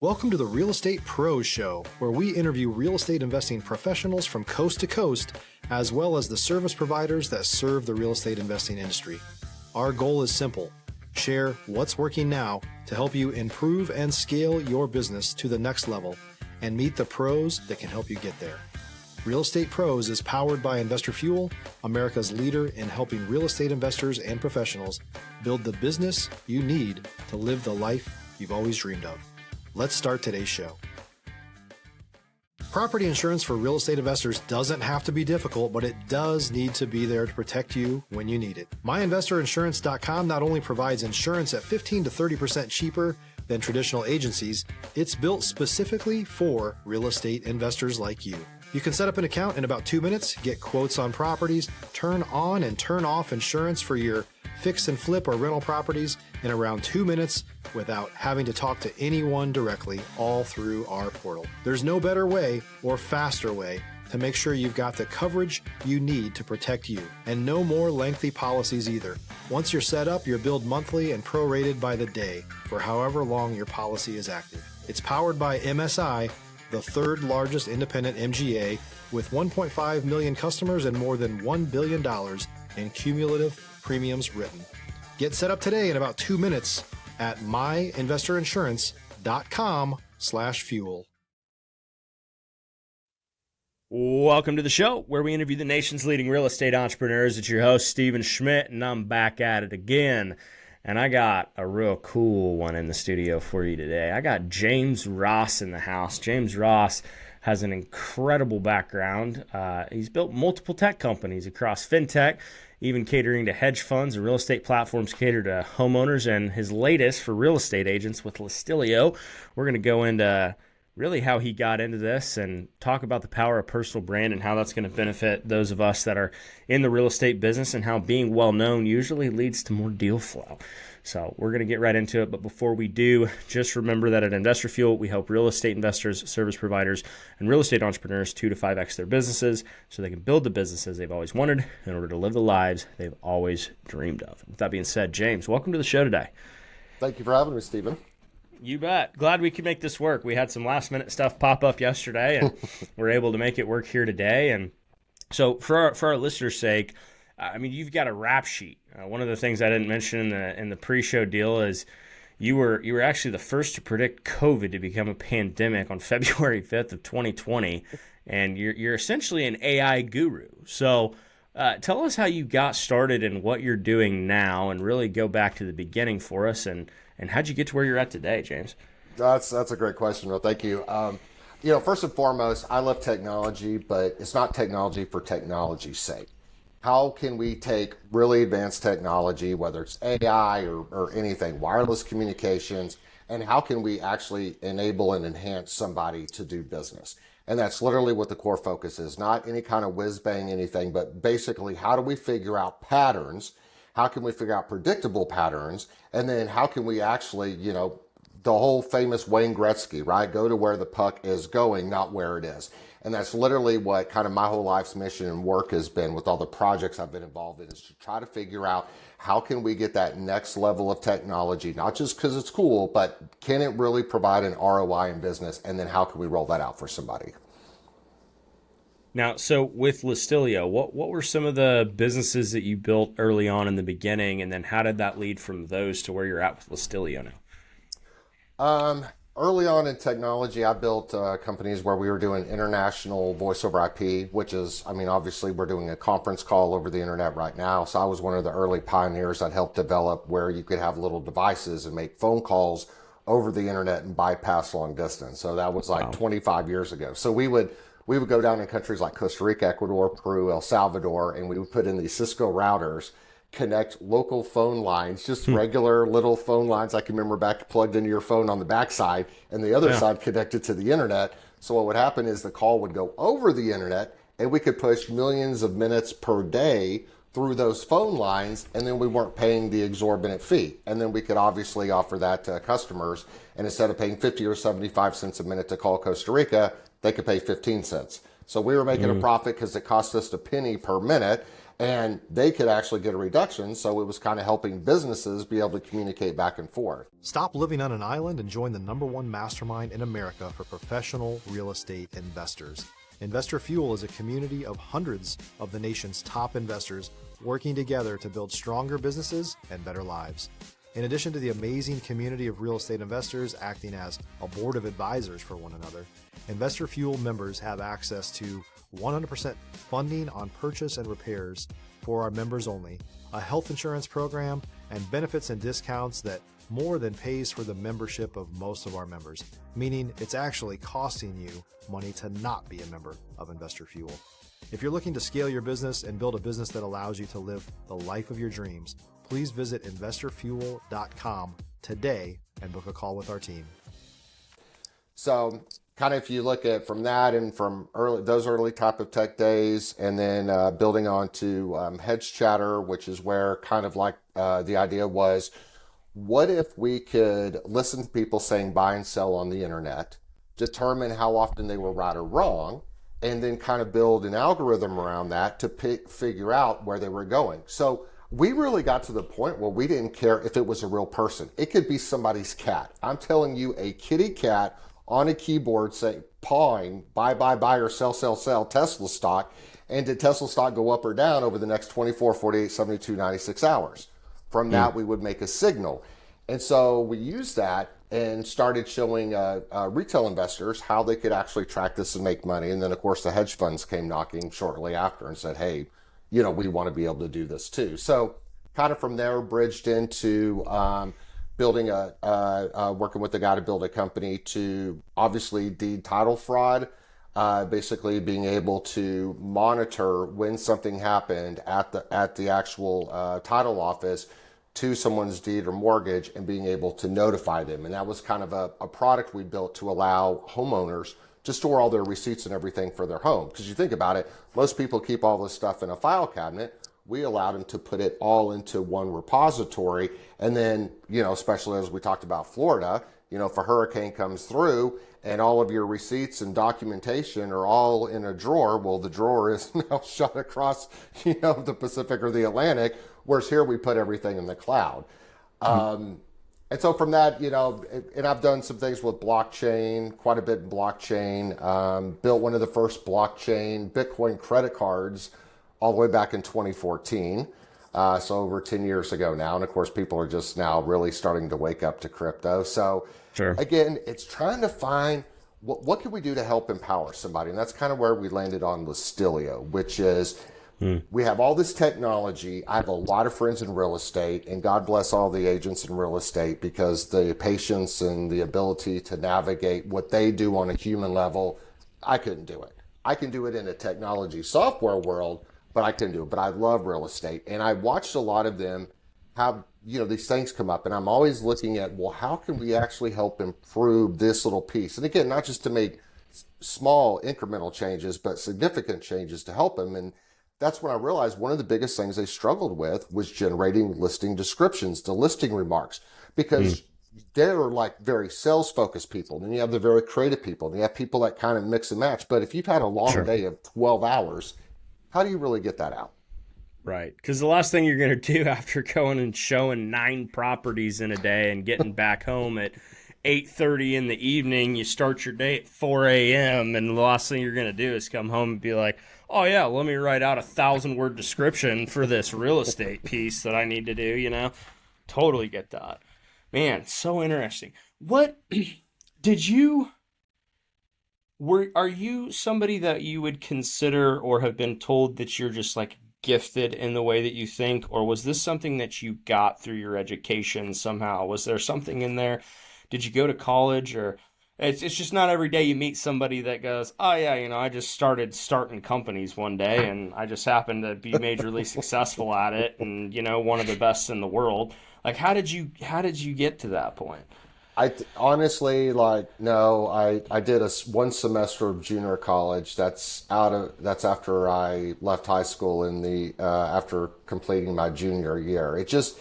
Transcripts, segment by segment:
Welcome to the Real Estate Pros Show, where we interview real estate investing professionals from coast to coast, as well as the service providers that serve the real estate investing industry. Our goal is simple: share what's working now to help you improve and scale your business to the next level and meet the pros that can help you get there. Real Estate Pros is powered by Investor Fuel, America's leader in helping real estate investors and professionals build the business you need to live the life you've always dreamed of. Let's start today's show. Property insurance for real estate investors doesn't have to be difficult, but it does need to be there to protect you when you need it. MyInvestorInsurance.com not only provides insurance at 15 to 30% cheaper than traditional agencies, it's built specifically for real estate investors like you. You can set up an account in about 2 minutes, get quotes on properties, turn on and turn off insurance for your fix and flip or rental properties in around 2 minutes without having to talk to anyone directly, all through our portal. There's no better way or faster way to make sure you've got the coverage you need to protect you, and no more lengthy policies either. Once you're set up, you're billed monthly and prorated by the day for however long your policy is active. It's powered by MSI, the third largest independent MGA, with 1.5 million customers and more than $1 billion in cumulative premiums written. Get set up today in about 2 minutes at myinvestorinsurance.com/fuel. Welcome to the show, where we interview the nation's leading real estate entrepreneurs. It's your host, Stephen Schmidt, and I'm back at it again. And I got a real cool one in the studio for you today. I got James Ross in the house. James Ross has an incredible background. He's built multiple tech companies across FinTech, even catering to hedge funds and real estate platforms cater to homeowners. And his latest for real estate agents with Listilio. We're going to go into really how he got into this and talk about the power of personal brand and how that's going to benefit those of us that are in the real estate business, and how being well known usually leads to more deal flow. So we're going to get right into it. But before we do, just remember that at Investor Fuel, we help real estate investors, service providers, and real estate entrepreneurs 2 to 5x their businesses so they can build the businesses they've always wanted in order to live the lives they've always dreamed of. With that being said, James, welcome to the show today. Thank you for having me, Stephen. You bet. Glad we could make this work. We had some last minute stuff pop up yesterday, and we're able to make it work here today. And so for our listeners' sake, I mean, you've got a rap sheet. One of the things I didn't mention in the pre-show deal is you were actually the first to predict COVID to become a pandemic on February 5th of 2020, and you're essentially an AI guru. So tell us how you got started and what you're doing now, and really go back to the beginning for us, and how'd you get to where you're at today, James? That's a great question. Well, thank you. First and foremost, I love technology, but it's not technology for technology's sake. How can we take really advanced technology, whether it's AI or anything, wireless communications, and how can we actually enable and enhance somebody to do business? And that's literally what the core focus is, not any kind of whiz-bang anything, but basically how do we figure out patterns? How can we figure out predictable patterns? And then how can we actually, the whole famous Wayne Gretzky, right? Go to where the puck is going, not where it is. And that's literally what kind of my whole life's mission and work has been with all the projects I've been involved in, is to try to figure out how can we get that next level of technology, not just because it's cool, but can it really provide an ROI in business? And then how can we roll that out for somebody? Now, so with Listilio, what were some of the businesses that you built early on in the beginning, and then how did that lead from those to where you're at with Listilio now? Early on in technology, I built companies where we were doing international voice over IP, which is, obviously we're doing a conference call over the internet right now. So I was one of the early pioneers that helped develop where you could have little devices and make phone calls over the internet and bypass long distance. So that was like 25 years ago. So we would go down in countries like Costa Rica, Ecuador, Peru, El Salvador, and we would put in these Cisco routers, connect local phone lines, just regular little phone lines I can remember back plugged into your phone on the backside, and the other side connected to the internet. So what would happen is the call would go over the internet, and we could push millions of minutes per day through those phone lines, and then we weren't paying the exorbitant fee. And then we could obviously offer that to customers, and instead of paying 50 or 75 cents a minute to call Costa Rica, they could pay 15 cents. So we were making a profit because it cost us a penny per minute. and they could actually get a reduction. So it was kind of helping businesses be able to communicate back and forth. Stop living on an island and join the #1 mastermind in America for professional real estate investors. Investor Fuel is a community of hundreds of the nation's top investors working together to build stronger businesses and better lives. In addition to the amazing community of real estate investors acting as a board of advisors for one another, Investor Fuel members have access to 100% funding on purchase and repairs for our members only, a health insurance program, and benefits and discounts that more than pays for the membership of most of our members, meaning it's actually costing you money to not be a member of Investor Fuel. If you're looking to scale your business and build a business that allows you to live the life of your dreams, please visit investorfuel.com today and book a call with our team. So kind of if you look at from that and from those early type of tech days, and then building on to Hedge Chatter, which is where kind of like the idea was, what if we could listen to people saying buy and sell on the internet, determine how often they were right or wrong, and then kind of build an algorithm around that to figure out where they were going. So we really got to the point where we didn't care if it was a real person. It could be somebody's cat. I'm telling you, a kitty cat on a keyboard saying, pawing, buy, or sell, Tesla stock. And did Tesla stock go up or down over the next 24, 48, 72, 96 hours? From that, we would make a signal. And so we used that and started showing retail investors how they could actually track this and make money. And then, of course, the hedge funds came knocking shortly after and said, hey, we want to be able to do this too. So kind of from there, bridged into building working with the guy to build a company to obviously deed title fraud, basically being able to monitor when something happened at the actual title office to someone's deed or mortgage and being able to notify them. And that was kind of a product we built to allow homeowners to store all their receipts and everything for their home. Because you think about it, most people keep all this stuff in a file cabinet. We allowed them to put it all into one repository. And then, especially as we talked about Florida, if a hurricane comes through and all of your receipts and documentation are all in a drawer, well, the drawer is now shut across, the Pacific or the Atlantic, whereas here we put everything in the cloud. And so from that, and I've done some things with blockchain, quite a bit in blockchain, built one of the first blockchain Bitcoin credit cards all the way back in 2014. So over 10 years ago now. And of course, people are just now really starting to wake up to crypto. So Sure. Again, it's trying to find what can we do to help empower somebody. And that's kind of where we landed on Listilio, which is we have all this technology. I have a lot of friends in real estate, and God bless all the agents in real estate, because the patience and the ability to navigate what they do on a human level, I couldn't do it. I can do it in a technology software world, but I couldn't do it. But I love real estate, and I watched a lot of them have these things come up, and I'm always looking at, well, how can we actually help improve this little piece? And again, not just to make small incremental changes, but significant changes to help them. And that's when I realized one of the biggest things they struggled with was generating listing descriptions, the listing remarks, because they're like very sales focused people. Then you have the very creative people, and you have people that kind of mix and match. But if you've had a long day of 12 hours, how do you really get that out? Right. Because the last thing you're going to do after going and showing 9 properties in a day and getting back home at 8:30 in the evening, you start your day at 4 a.m. and the last thing you're going to do is come home and be like, oh, yeah, let me write out a 1,000-word description for this real estate piece that I need to do, Totally get that. Man, so interesting. What did you... Are you somebody that you would consider or have been told that you're just like gifted in the way that you think, or was this something that you got through your education somehow? Was there something in there? Did you go to college? Or it's just not every day you meet somebody that goes, oh yeah, I just started starting companies one day and I just happened to be majorly successful at it and one of the best in the world. Like how did you get to that point? I honestly, no, I did one semester of junior college. That's after I left high school after completing my junior year. It just,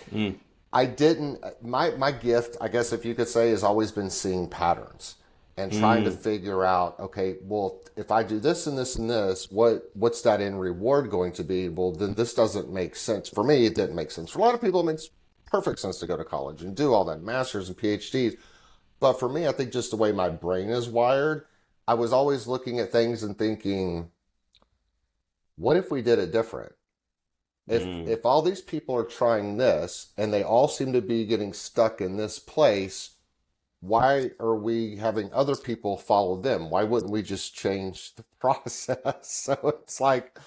I didn't, my gift, I guess if you could say, has always been seeing patterns. and trying to figure out, okay, well, if I do this and this and this, what's that end reward going to be? Well, then this doesn't make sense. For me, it didn't make sense. For a lot of people, it makes perfect sense to go to college and do all that, masters and PhDs. But for me, I think just the way my brain is wired, I was always looking at things and thinking, what if we did it different? If all these people are trying this and they all seem to be getting stuck in this place, why are we having other people follow them? Why wouldn't we just change the process? So it's like,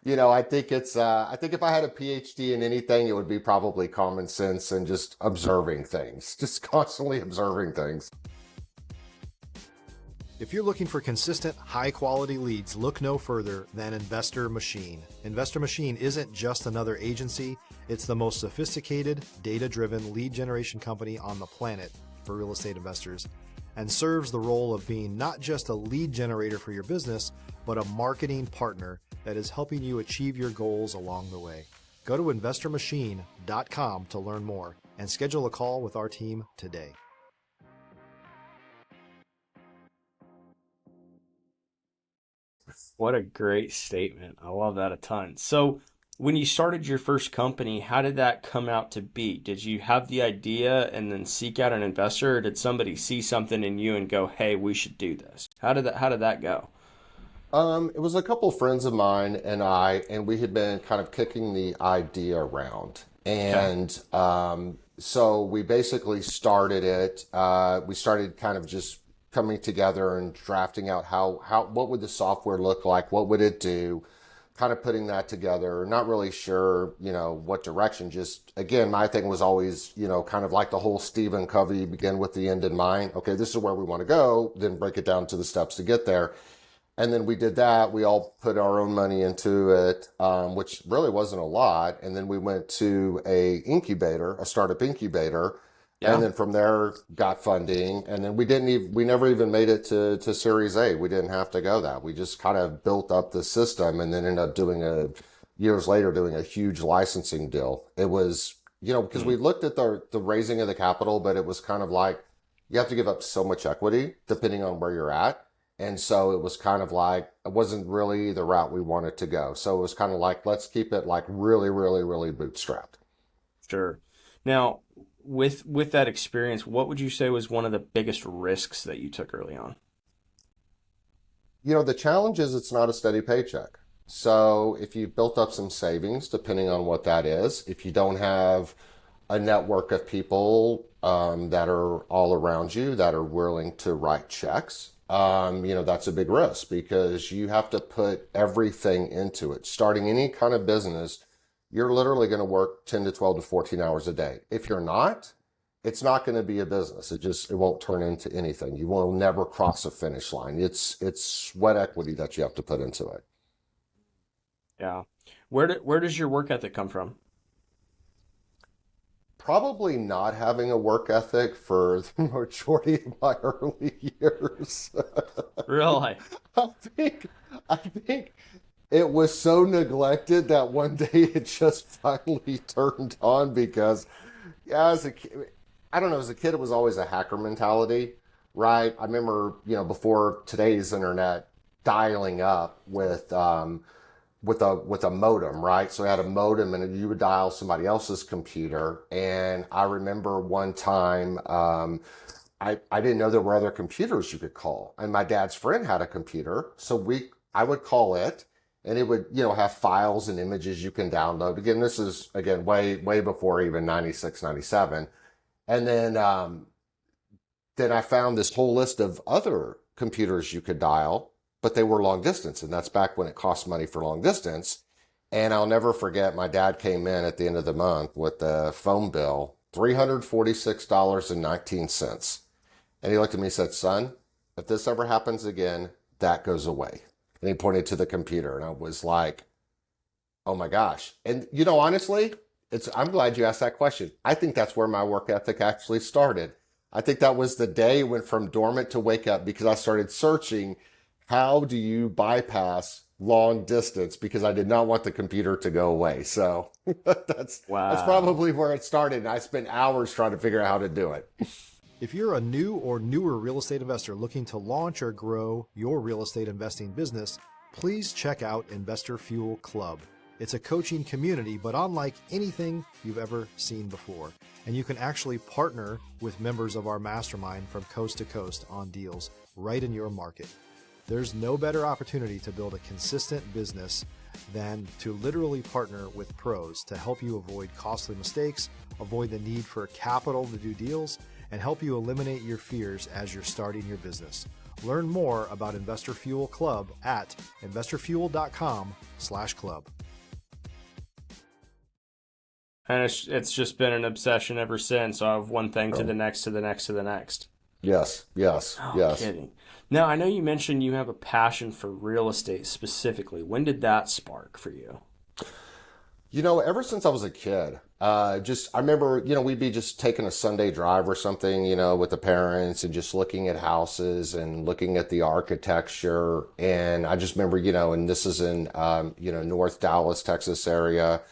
I think I think if I had a PhD in anything, it would be probably common sense and just observing things, just constantly observing things. If you're looking for consistent, high-quality leads, look no further than Investor Machine. Investor Machine isn't just another agency. It's the most sophisticated, data-driven lead generation company on the planet for real estate investors, and serves the role of being not just a lead generator for your business, but a marketing partner that is helping you achieve your goals along the way. Go to investormachine.com to learn more and schedule a call with our team today. What a great statement. I love that a ton. So when you started your first company, how did that come out to be? Did you have the idea and then seek out an investor, or did somebody see something in you and go, hey, we should do this? How did that go? It was a couple of friends of mine and we had been kind of kicking the idea around. And so we basically started it. We started kind of just coming together and drafting out what would the software look like? What would it do? Kind of putting that together, not really sure, what direction. Just, again, my thing was always, kind of like the whole Stephen Covey, begin with the end in mind. Okay, this is where we want to go, then break it down to the steps to get there. And then we did that. We all put our own money into it, which really wasn't a lot. And then we went to a startup incubator. Yeah. And then from there got funding. And then we never even made it to Series A. We didn't have to go that. We just kind of built up the system and then ended up years later doing a huge licensing deal. It was, because we looked at the raising of the capital, but it was kind of like, you have to give up so much equity depending on where you're at. And so it was kind of like, it wasn't really the route we wanted to go. So it was kind of like, let's keep it like really, really, really bootstrapped. Sure. Now, with that experience, what would you say was one of the biggest risks that you took early on? The challenge is it's not a steady paycheck. So if you've built up some savings, depending on what that is, if you don't have a network of people that are all around you that are willing to write checks, that's a big risk because you have to put everything into it. Starting any kind of business, you're literally going to work 10 to 12 to 14 hours a day. If you're not, it's not going to be a business. It won't turn into anything. You will never cross a finish line. It's sweat equity that you have to put into it. Yeah. Where does your work ethic come from? Probably not having a work ethic for the majority of my early years. Really? I think it was so neglected that one day it just finally turned on because, as a kid, as a kid, it was always a hacker mentality, right? I remember, before today's internet, dialing up with a modem, right? So I had a modem and you would dial somebody else's computer. And I remember one time, I didn't know there were other computers you could call. And my dad's friend had a computer. So I would call it and it would, have files and images you can download. Again, this is, way, way before even 96, 97. And then I found this whole list of other computers you could dial, but they were long distance. And that's back when it cost money for long distance. And I'll never forget, my dad came in at the end of the month with a phone bill, $346.19. And he looked at me and said, son, if this ever happens again, that goes away. And he pointed to the computer and I was like, oh my gosh. And honestly, I'm glad you asked that question. I think that's where my work ethic actually started. I think that was the day it went from dormant to wake up because I started searching, how do you bypass long distance? Because I did not want the computer to go away. So that's probably where it started. And I spent hours trying to figure out how to do it. If you're a new or newer real estate investor looking to launch or grow your real estate investing business, please check out Investor Fuel Club. It's a coaching community, but unlike anything you've ever seen before. And you can actually partner with members of our mastermind from coast to coast on deals right in your market. There's no better opportunity to build a consistent business than to literally partner with pros to help you avoid costly mistakes, avoid the need for capital to do deals, and help you eliminate your fears as you're starting your business. Learn more about Investor Fuel Club at investorfuel.com/club. And it's just been an obsession ever since of one thing to the next, to the next, to the next. Yes. Oh, kidding. Now, I know you mentioned you have a passion for real estate specifically. When did that spark for you? Ever since I was a kid, I remember, we'd be just taking a Sunday drive or something, with the parents and just looking at houses and looking at the architecture. And I just remember, and this is in, North Dallas, Texas area,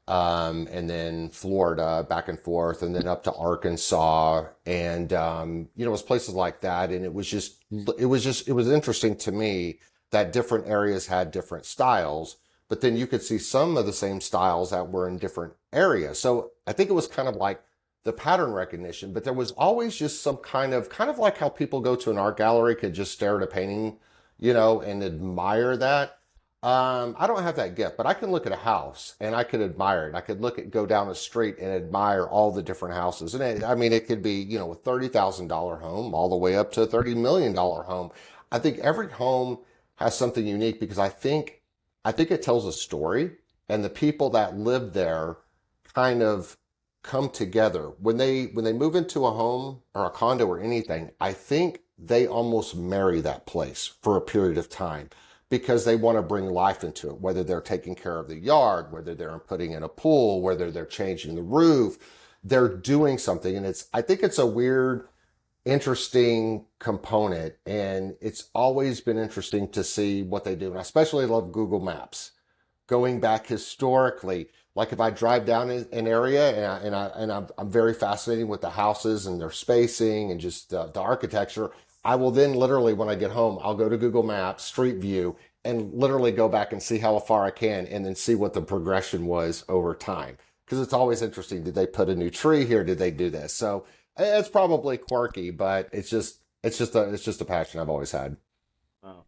and then Florida, back and forth, and then up to Arkansas. And, it was places like that. And it was interesting to me that different areas had different styles. But then you could see some of the same styles that were in different areas. So I think it was kind of like the pattern recognition, but there was always just some kind of like how people go to an art gallery, could just stare at a painting, and admire that. I don't have that gift, but I can look at a house and I could admire it. I could go down a street and admire all the different houses. And it could be, a $30,000 home all the way up to a $30 million home. I think every home has something unique because I think it tells a story, and the people that live there kind of come together. When they move into a home or a condo or anything, I think they almost marry that place for a period of time because they want to bring life into it, whether they're taking care of the yard, whether they're putting in a pool, whether they're changing the roof, they're doing something. And I think it's a weird, interesting component, and it's always been interesting to see what they do. And I especially love Google Maps, going back historically. Like if I drive down an area and I'm very fascinated with the houses and their spacing and just the architecture, I will then literally, when I get home, I'll go to Google Maps, Street View, and literally go back and see how far I can, and then see what the progression was over time. Because it's always interesting. Did they put a new tree here? Did they do this? So it's probably quirky, but it's just a passion I've always had. Wow.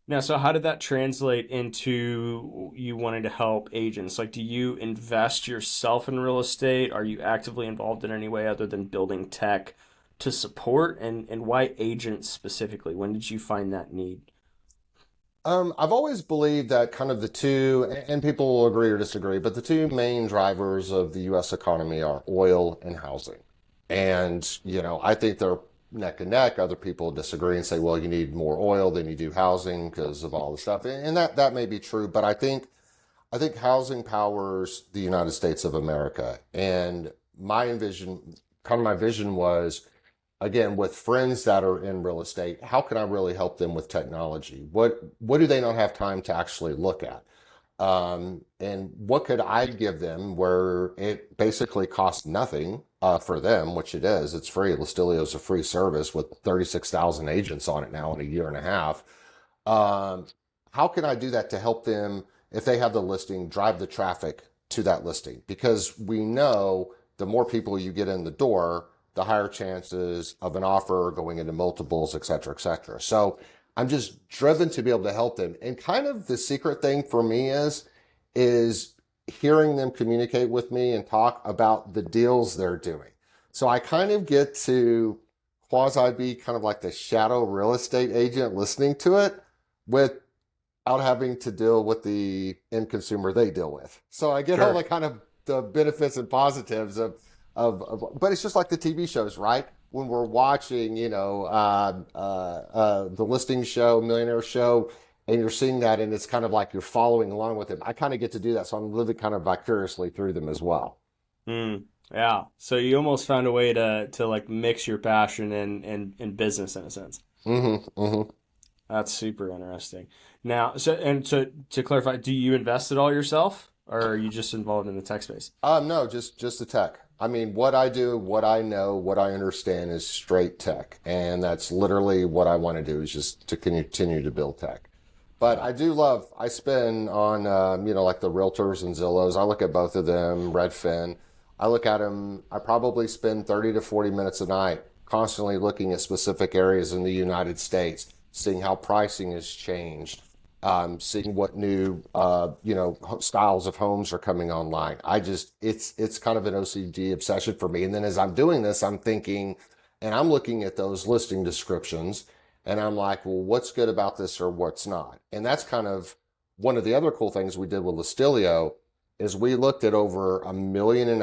Now, so how did that translate into you wanting to help agents? Like, do you invest yourself in real estate? Are you actively involved in any way other than building tech to support? And why agents specifically? When did you find that need? I've always believed that kind of the two, and people will agree or disagree, but the two main drivers of the U.S. economy are oil and housing. And, I think they're neck and neck. Other people disagree and say, well, you need more oil than you do housing because of all the stuff. And that may be true, but I think housing powers the United States of America. And my vision was, again, with friends that are in real estate, how can I really help them with technology? What do they not have time to actually look at? And what could I give them where it basically costs nothing for them, which it is. It's free. Listilio is a free service with 36,000 agents on it now in a year and a half. How can I do that to help them, if they have the listing, drive the traffic to that listing? Because we know the more people you get in the door, the higher chances of an offer going into multiples, et cetera, et cetera. So I'm just driven to be able to help them. And kind of the secret thing for me is hearing them communicate with me and talk about the deals they're doing. So I kind of get to quasi be kind of like the shadow real estate agent listening to it without having to deal with the end consumer they deal with. So I get all the kind of the benefits and positives of, but it's just like the TV shows, right? When we're watching, the listing show, millionaire show, and you're seeing that, and it's kind of like you're following along with them. I kind of get to do that, so I'm living kind of vicariously through them as well. Yeah. So you almost found a way to like mix your passion and business in a sense. That's super interesting. Now, so to clarify, do you invest it all yourself, or are you just involved in the tech space? No, just the tech. I mean, what I do, what I know, what I understand is straight tech. And that's literally what I want to do, is just to continue to build tech. But I spend on, like the realtors and Zillows. I look at both of them, Redfin. I look at them, I probably spend 30 to 40 minutes a night constantly looking at specific areas in the United States, seeing how pricing has changed, seeing what new, styles of homes are coming online. It's kind of an OCD obsession for me. And then as I'm doing this, I'm thinking, and I'm looking at those listing descriptions, and I'm like, well, what's good about this or what's not? And that's kind of one of the other cool things we did with Listilio, is we looked at over 1.5 million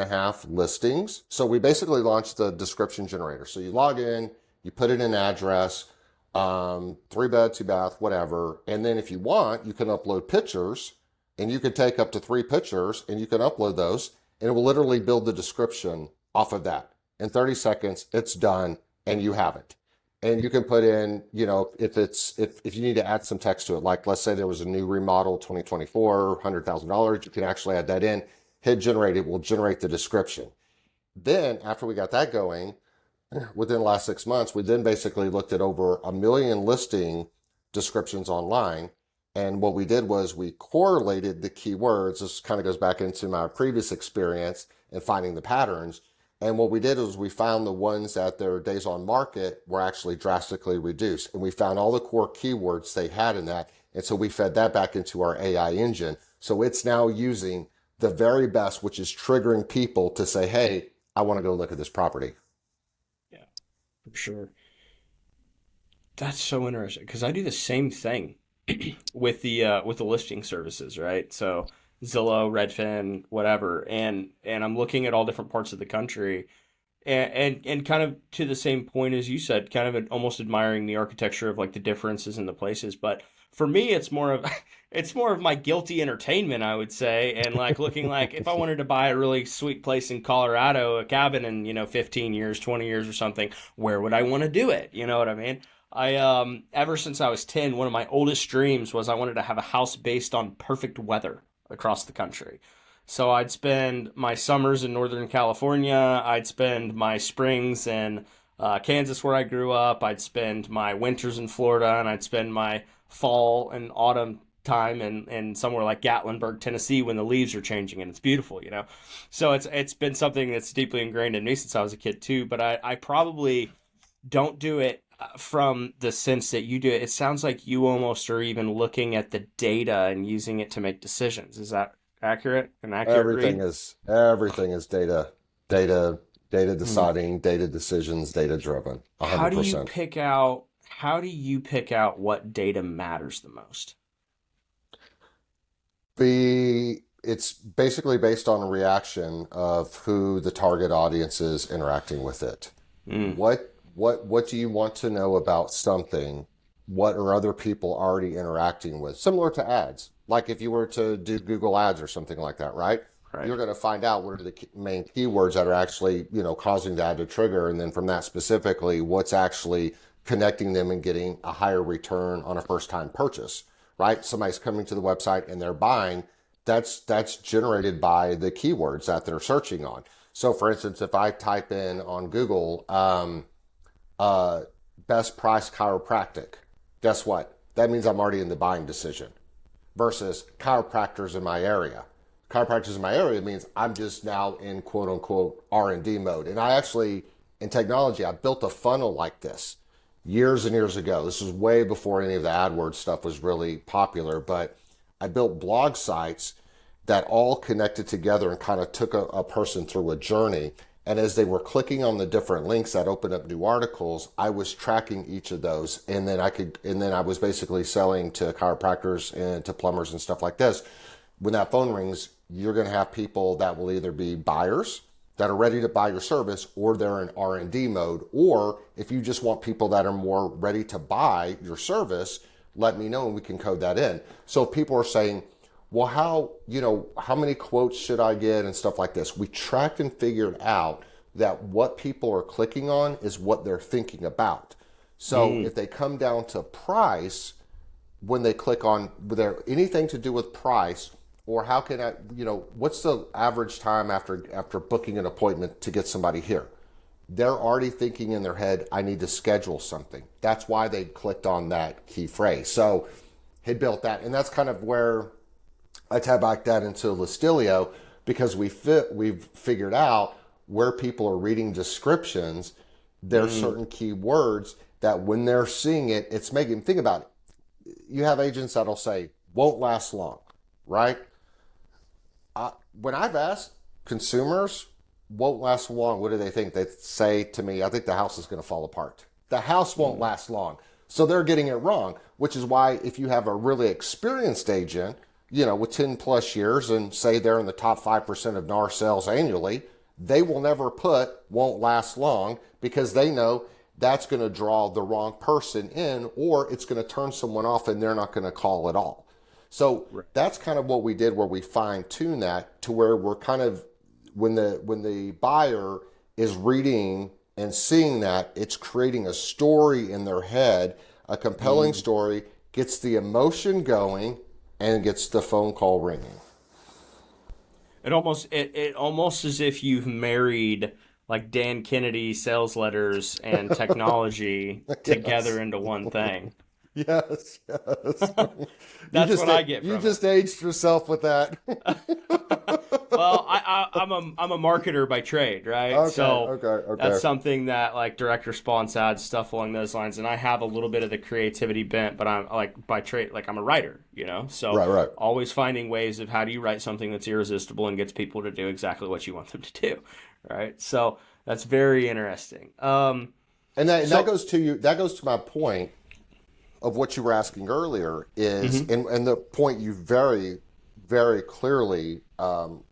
listings. So we basically launched the description generator. So you log in, you put in an address, 3-bed, 2-bath, whatever. And then if you want, you can upload pictures, and you can take up to 3 pictures and you can upload those, and it will literally build the description off of that. In 30 seconds, it's done, and you have it. And you can put in, if you need to add some text to it, like let's say there was a new remodel 2024, $100,000, you can actually add that in, hit generate, it will generate the description. Then after we got that going, within the last 6 months, we then basically looked at over 1 million listing descriptions online. And what we did was we correlated the keywords. This kind of goes back into my previous experience in finding the patterns. And what we did was we found the ones that their days on market were actually drastically reduced. And we found all the core keywords they had in that. And so we fed that back into our AI engine. So it's now using the very best, which is triggering people to say, hey, I want to go look at this property. Yeah, for sure. That's so interesting, because I do the same thing with the listing services, right? So Zillow, Redfin, whatever, and I'm looking at all different parts of the country, and kind of to the same point as you said, kind of almost admiring the architecture of like the differences in the places. But for me, it's more of my guilty entertainment, I would say, and like looking like if I wanted to buy a really sweet place in Colorado, a cabin in 15 years, 20 years or something, where would I want to do it? You know what I mean? I ever since I was 10, one of my oldest dreams was I wanted to have a house based on perfect weather across the country. So I'd spend my summers in Northern California. I'd spend my springs in Kansas, where I grew up. I'd spend my winters in Florida, and I'd spend my fall and autumn time in somewhere like Gatlinburg, Tennessee, when the leaves are changing and it's beautiful, So it's been something that's deeply ingrained in me since I was a kid too. But I probably don't do it from the sense that you do it. It sounds like you almost are even looking at the data and using it to make decisions. Is that accurate? An accurate Everything read? is data deciding, data decisions, data driven. 100%. How do you pick out what data matters the most? It's basically based on a reaction of who the target audience is interacting with it. What do you want to know about something? What are other people already interacting with? Similar to ads. Like if you were to do Google ads or something like that, right? Right. You're going to find out what are the main keywords that are actually, causing the ad to trigger. And then from that specifically, what's actually connecting them and getting a higher return on a first time purchase, right? Somebody's coming to the website and they're buying. That's generated by the keywords that they're searching on. So for instance, if I type in on Google, best price chiropractic, guess what? That means I'm already in the buying decision versus chiropractors in my area. Chiropractors in my area means I'm just now in quote unquote R&D mode. And I actually, in technology, I built a funnel like this years and years ago. This was way before any of the AdWords stuff was really popular, but I built blog sites that all connected together and kind of took a person through a journey. And as they were clicking on the different links that opened up new articles, I was tracking each of those. And then I was basically selling to chiropractors and to plumbers and stuff like this. When that phone rings, you're going to have people that will either be buyers that are ready to buy your service, or they're in R&D mode. Or if you just want people that are more ready to buy your service, let me know and we can code that in. So people are saying, well, how many quotes should I get and stuff like this? We tracked and figured out that what people are clicking on is what they're thinking about. So if they come down to price, when they click on anything to do with price Or how can I, what's the average time after booking an appointment to get somebody here? They're already thinking in their head, I need to schedule something. That's why they clicked on that key phrase. So he built that. And that's kind of where I tie back that into Listilio, because we've figured out where people are reading descriptions, there's certain keywords that when they're seeing it, it's making, think about it. You have agents that'll say, won't last long, right? When I've asked consumers, won't last long, what do they think? They say to me, I think the house is going to fall apart. The house won't last long. So they're getting it wrong, which is why if you have a really experienced agent, with 10 plus years and say they're in the top 5% of NAR sales annually, they will never put won't last long, because they know that's going to draw the wrong person in, or it's going to turn someone off and they're not going to call at all. So that's kind of what we did, where we fine tune that to where we're kind of, when the buyer is reading and seeing that, it's creating a story in their head, a compelling story, gets the emotion going, and gets the phone call ringing. It almost as if you've married like Dan Kennedy sales letters and technology together into one thing. Yes. That's what I get from You it. just aged yourself with that. Well, I'm a marketer by trade, right? Okay. That's something that, like, direct response ads, stuff along those lines, and I have a little bit of the creativity bent, but I'm like by trade, like I'm a writer, So Right. always finding ways of how do you write something that's irresistible and gets people to do exactly what you want them to do, right? So that's very interesting. And that goes to you. That goes to my point of what you were asking earlier is, and the point you very, very clearly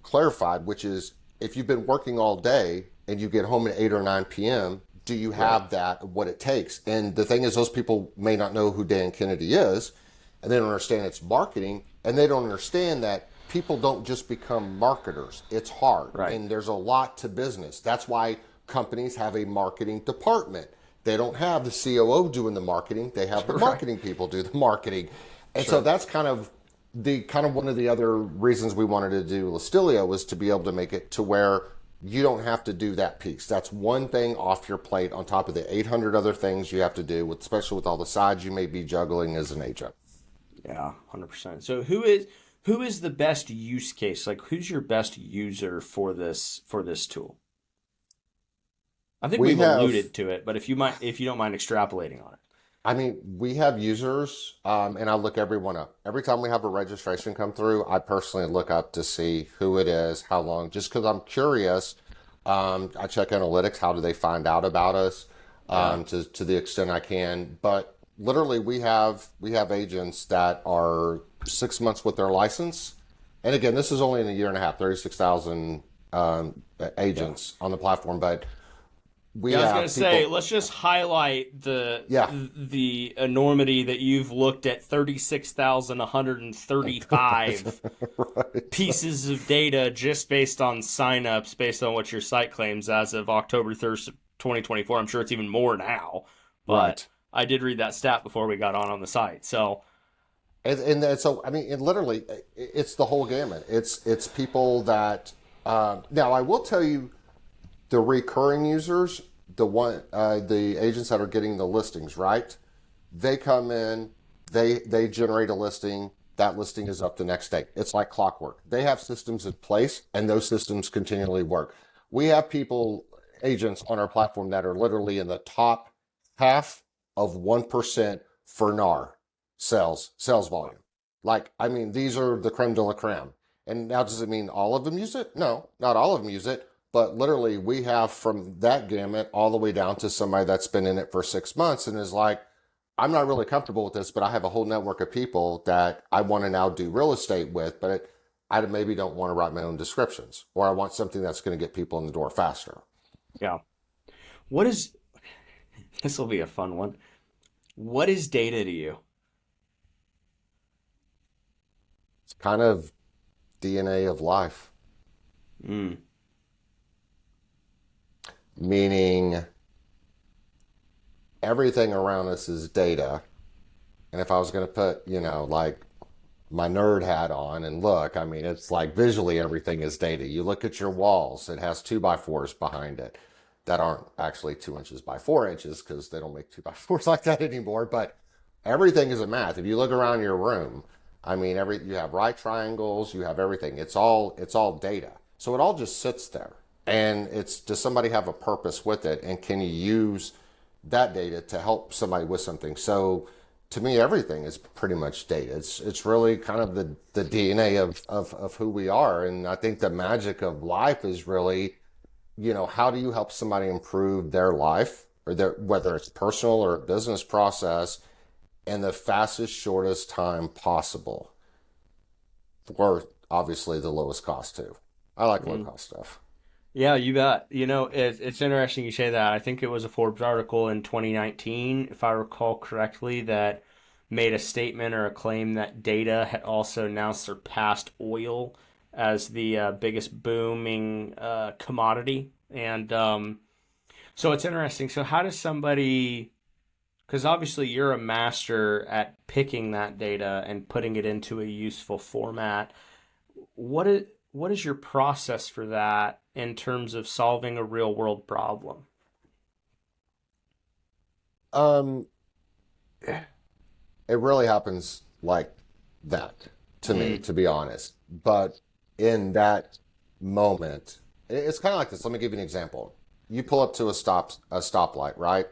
clarified, which is, if you've been working all day and you get home at 8 or 9 p.m., do you have that, what it takes? And the thing is, those people may not know who Dan Kennedy is, and they don't understand it's marketing, and they don't understand that people don't just become marketers. It's hard, and there's a lot to business. That's why companies have a marketing department. They don't have the COO doing the marketing. They have the marketing people do the marketing. And so that's kind of one of the other reasons we wanted to do Listilio, was to be able to make it to where you don't have to do that piece. That's one thing off your plate on top of the 800 other things you have to do, especially with all the sides you may be juggling as an agent. Yeah, 100%. So who is the best use case? Like, who's your best user for this tool? I think we've alluded to it, but if you don't mind extrapolating on it. I mean, we have users, and I look everyone up. Every time we have a registration come through, I personally look up to see who it is, how long, just because I'm curious. I check analytics. How do they find out about us? To the extent I can. But literally, we have agents that are 6 months with their license. And again, this is only in a year and a half, 36,000 agents on the platform, but I was going to say, let's just highlight the enormity that you've looked at 36,135 pieces of data just based on signups, based on what your site claims as of October 3rd, 2024. I'm sure it's even more now, but I did read that stat before we got on the site. So, and so I mean, literally, it's the whole gamut. It's people that now I will tell you. The recurring users, the agents that are getting the listings, right? They come in, they generate a listing. That listing is up the next day. It's like clockwork. They have systems in place, and those systems continually work. We have agents on our platform that are literally in the top half of 1% for NAR sales volume. Like, I mean, these are the creme de la creme. And now, does it mean all of them use it? No, not all of them use it. But literally, we have from that gamut all the way down to somebody that's been in it for 6 months and is like, I'm not really comfortable with this, but I have a whole network of people that I want to now do real estate with, but I maybe don't want to write my own descriptions, or I want something that's going to get people in the door faster. Yeah. This will be a fun one. What is data to you? It's kind of DNA of life. Meaning everything around us is data. And if I was going to put, like my nerd hat on and look. I mean, it's like visually everything is data. You look at your walls, it has 2x4s behind it that aren't actually 2 inches by 4 inches because they don't make 2x4s like that anymore. But everything is a math. If you look around your room, I mean, you have right triangles, you have everything. It's all data. So it all just sits there. And does somebody have a purpose with it? And can you use that data to help somebody with something? So to me, everything is pretty much data. It's really kind of the DNA of who we are. And I think the magic of life is really, how do you help somebody improve their life or whether it's personal or business process in the fastest, shortest time possible, or obviously the lowest cost too. I like low cost stuff. Yeah, you bet. It's interesting you say that. I think it was a Forbes article in 2019, if I recall correctly, that made a statement or a claim that data had also now surpassed oil as the biggest booming commodity. And so it's interesting. So how does somebody, because obviously you're a master at picking that data and putting it into a useful format. What is your process for that in terms of solving a real world problem? It really happens like that to me, to be honest. But in that moment, it's kind of like this. Let me give you an example. You pull up to a stoplight, right?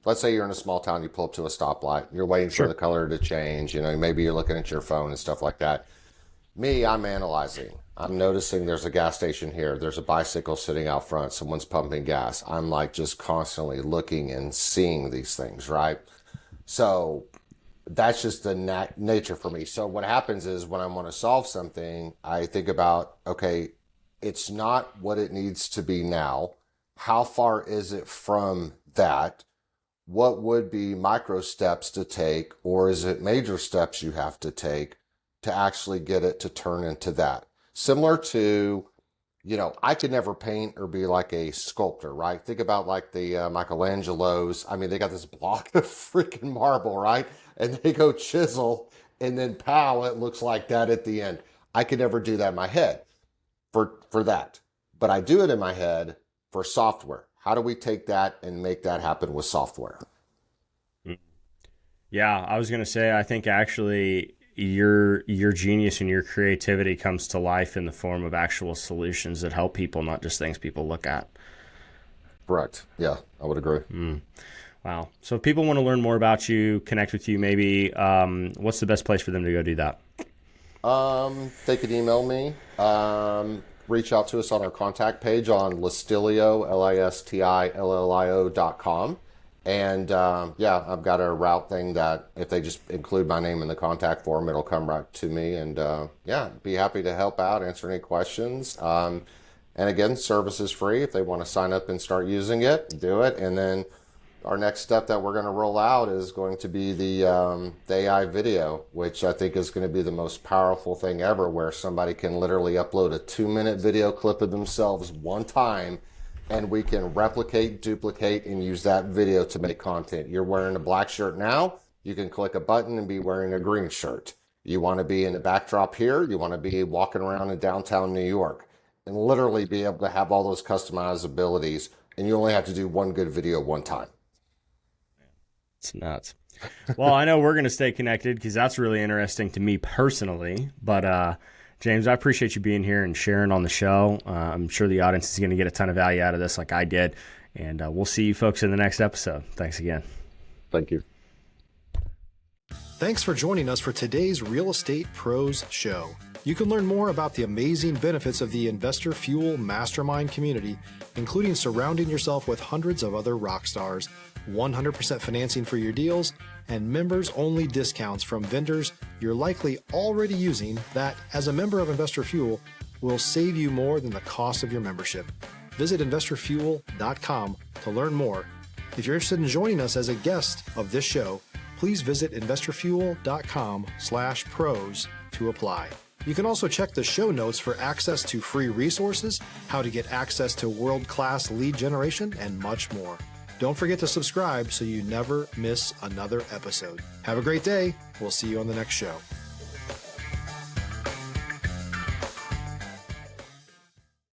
Let's say you're in a small town, you pull up to a stoplight, you're waiting for the color to change, maybe you're looking at your phone and stuff like that. Me, I'm analyzing. I'm noticing there's a gas station here. There's a bicycle sitting out front. Someone's pumping gas. I'm like just constantly looking and seeing these things, right? So that's just the nature for me. So what happens is when I want to solve something, I think about, okay, it's not what it needs to be now. How far is it from that? What would be micro steps to take, or is it major steps you have to take to actually get it to turn into that? Similar to, I could never paint or be like a sculptor, right? Think about like the Michelangelos. I mean, they got this block of freaking marble, right? And they go chisel and then pow, it looks like that at the end. I could never do that in my head for that. But I do it in my head for software. How do we take that and make that happen with software? Yeah, I was going to say, I think actually your genius and your creativity comes to life in the form of actual solutions that help people, not just things people look at. Correct. Yeah, I would agree. Wow. So if people want to learn more about you, connect with you, maybe, what's the best place for them to go do that? They could email me. Reach out to us on our contact page on Listilio, LISTILLIO.com. And I've got a route thing that if they just include my name in the contact form, it'll come right to me. And be happy to help out, answer any questions. And again, service is free. If they want to sign up and start using it, do it. And then our next step that we're going to roll out is going to be the AI video, which I think is going to be the most powerful thing ever, where somebody can literally upload a 2-minute video clip of themselves one time, and we can replicate, duplicate, and use that video to make content. You're wearing a black shirt now, you can click a button and be wearing a green shirt. You want to be in the backdrop here, you want to be walking around in downtown New York, and literally be able to have all those customizabilities, and you only have to do one good video one time. It's nuts. Well, I know we're going to stay connected because that's really interesting to me personally. But James, I appreciate you being here and sharing on the show. I'm sure the audience is going to get a ton of value out of this like I did. And we'll see you folks in the next episode. Thanks again. Thank you. Thanks for joining us for today's Real Estate Pros Show. You can learn more about the amazing benefits of the Investor Fuel Mastermind community, including surrounding yourself with hundreds of other rock stars, 100% financing for your deals, and members-only discounts from vendors you're likely already using that, as a member of Investor Fuel, will save you more than the cost of your membership. Visit investorfuel.com to learn more. If you're interested in joining us as a guest of this show, please visit investorfuel.com/pros to apply. You can also check the show notes for access to free resources, how to get access to world-class lead generation, and much more. Don't forget to subscribe so you never miss another episode. Have a great day. We'll see you on the next show.